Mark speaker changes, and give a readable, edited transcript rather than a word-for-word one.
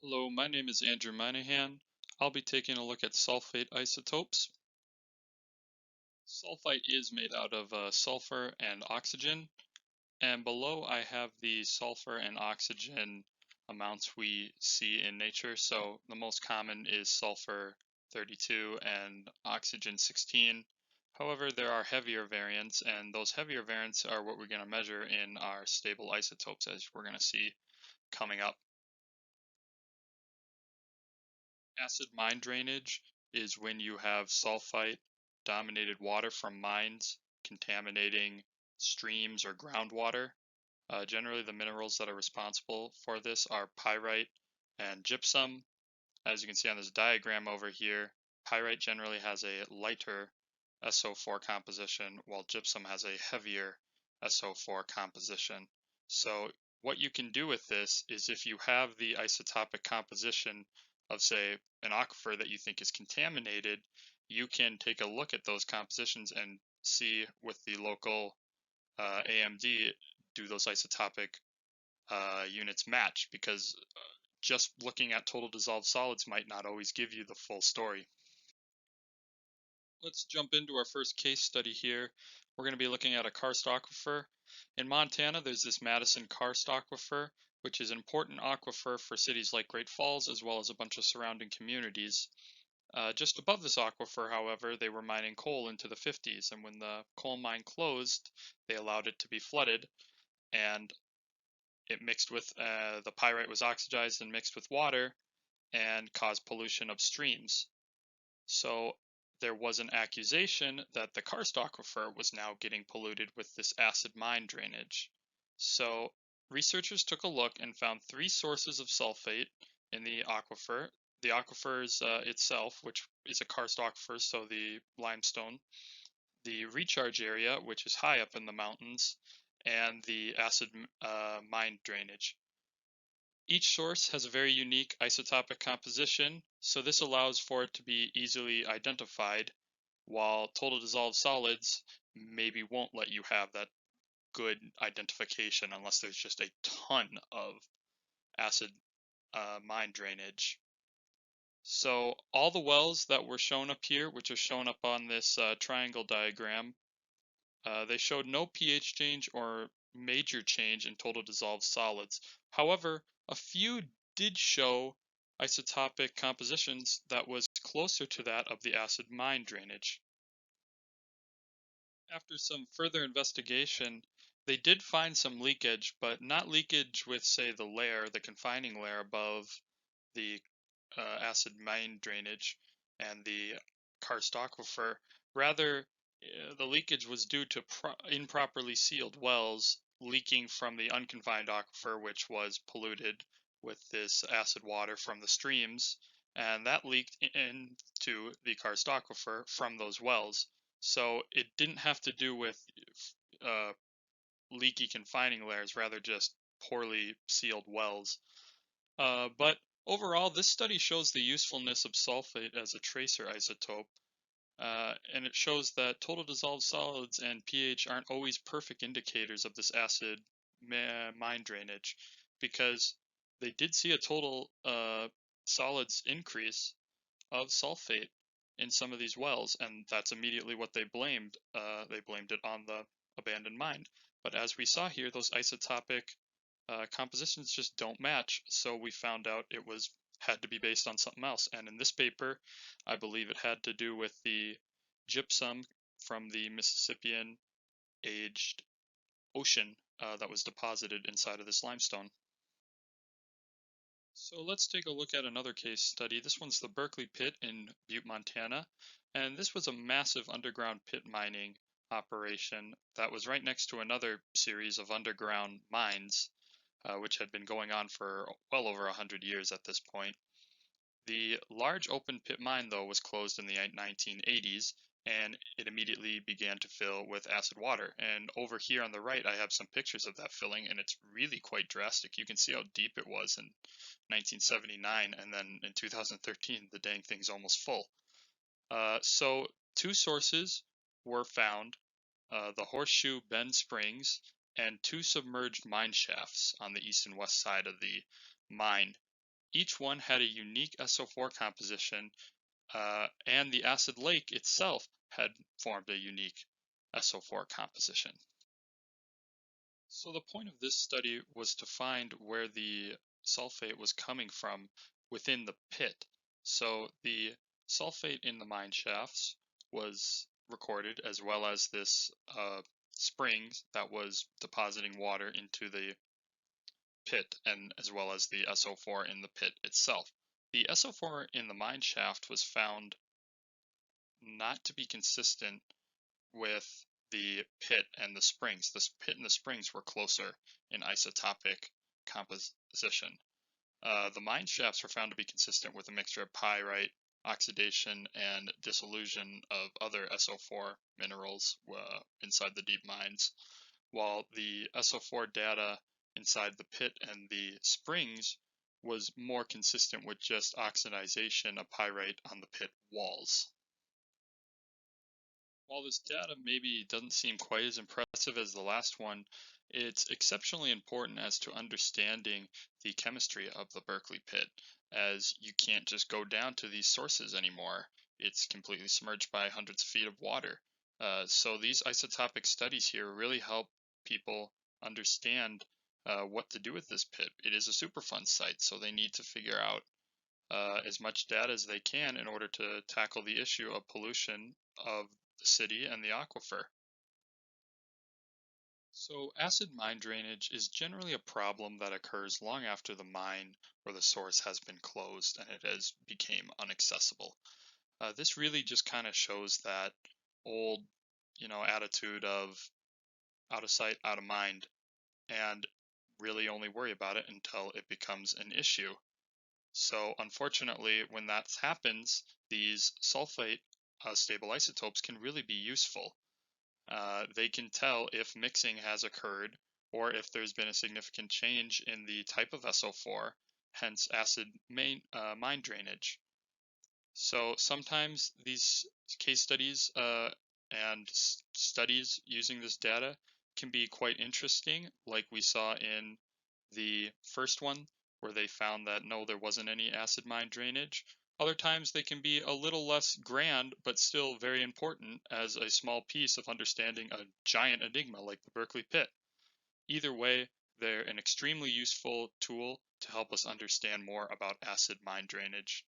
Speaker 1: Hello, my name is Andrew Minahan. I'll be taking a look at sulfate isotopes. Sulfite is made out of sulfur and oxygen, and below I have the sulfur and oxygen amounts we see in nature. So the most common is sulfur 32 and oxygen 16. However, there are heavier variants, and those heavier variants are what we're going to measure in our stable isotopes, as we're going to see coming up. Acid mine drainage is when you have sulfite dominated water from mines contaminating streams or groundwater. Generally, the minerals that are responsible for this are pyrite and gypsum. As you can see on this diagram over here, pyrite generally has a lighter SO4 composition, while gypsum has a heavier SO4 composition. So what you can do with this is if you have the isotopic composition of, say, an aquifer that you think is contaminated, you can take a look at those compositions and see with the local AMD, do those isotopic units match? Because just looking at total dissolved solids might not always give you the full story. Let's jump into our first case study here. We're going to be looking at a karst aquifer. In Montana, there's this Madison karst aquifer, which is an important aquifer for cities like Great Falls, as well as a bunch of surrounding communities. Just above this aquifer, however, they were mining coal into the 50s, and when the coal mine closed, they allowed it to be flooded, and it mixed with, the pyrite was oxidized and mixed with water, and caused pollution of streams. So there was an accusation that the Karst aquifer was now getting polluted with this acid mine drainage. So researchers took a look and found three sources of sulfate in the aquifer. The aquifer itself, which is a karst aquifer, so the limestone, the recharge area, which is high up in the mountains, and the acid mine drainage. Each source has a very unique isotopic composition, so this allows for it to be easily identified, while total dissolved solids maybe won't let you have that good identification unless there's just a ton of acid mine drainage. So all the wells that were shown up here, which are shown up on this triangle diagram, they showed no pH change or major change in total dissolved solids. However, a few did show isotopic compositions that was closer to that of the acid mine drainage. After some further investigation, they did find some leakage, but not leakage with, say, the confining layer above the acid mine drainage and the karst aquifer. Rather, the leakage was due to improperly sealed wells leaking from the unconfined aquifer, which was polluted with this acid water from the streams, and that leaked into the karst aquifer from those wells. So it didn't have to do with uh, leaky confining layers, rather just poorly sealed wells. But overall, this study shows the usefulness of sulfate as a tracer isotope, and it shows that total dissolved solids and pH aren't always perfect indicators of this acid mine drainage, because they did see a total solids increase of sulfate in some of these wells, and that's immediately what they blamed. They blamed it on the abandoned mine. But as we saw here, those isotopic compositions just don't match, so we found out it had to be based on something else. And in this paper, I believe it had to do with the gypsum from the Mississippian aged ocean that was deposited inside of this limestone. So let's take a look at another case study. This one's the Berkeley pit in Butte, Montana, and this was a massive underground pit mining operation that was right next to another series of underground mines, which had been going on for well over 100 years at this point. The large open pit mine, though, was closed in the 1980s, and it immediately began to fill with acid water. And over here on the right, I have some pictures of that filling, and it's really quite drastic. You can see how deep it was in 1979, and then in 2013, the dang thing's almost full. So two sources were found, the Horseshoe Bend Springs and two submerged mine shafts on the east and west side of the mine. Each one had a unique SO4 composition, and the acid lake itself had formed a unique SO4 composition. So the point of this study was to find where the sulfate was coming from within the pit. So the sulfate in the mine shafts was recorded, as well as this spring that was depositing water into the pit, and as well as the SO4 in the pit itself. The SO4 in the mine shaft was found not to be consistent with the pit and the springs. The pit and the springs were closer in isotopic composition. The mine shafts were found to be consistent with a mixture of pyrite, oxidation, and dissolution of other SO4 minerals inside the deep mines, while the SO4 data inside the pit and the springs was more consistent with just oxidization of pyrite on the pit walls. While this data maybe doesn't seem quite as impressive as the last one, it's exceptionally important as to understanding the chemistry of the Berkeley pit, as you can't just go down to these sources anymore. It's completely submerged by hundreds of feet of water. So these isotopic studies here really help people understand what to do with this pit. It is a Superfund site, so they need to figure out as much data as they can in order to tackle the issue of pollution of the city and the aquifer. So acid mine drainage is generally a problem that occurs long after the mine or the source has been closed and it has become inaccessible. This really just kind of shows that old, attitude of out of sight, out of mind, and really only worry about it until it becomes an issue. So unfortunately, when that happens, these sulfate stable isotopes can really be useful. They can tell if mixing has occurred or if there's been a significant change in the type of SO4, hence acid mine drainage. So sometimes these case studies and studies using this data can be quite interesting, like we saw in the first one, where they found that no, there wasn't any acid mine drainage. Other times they can be a little less grand, but still very important as a small piece of understanding a giant enigma like the Berkeley pit. Either way, they're an extremely useful tool to help us understand more about acid mine drainage.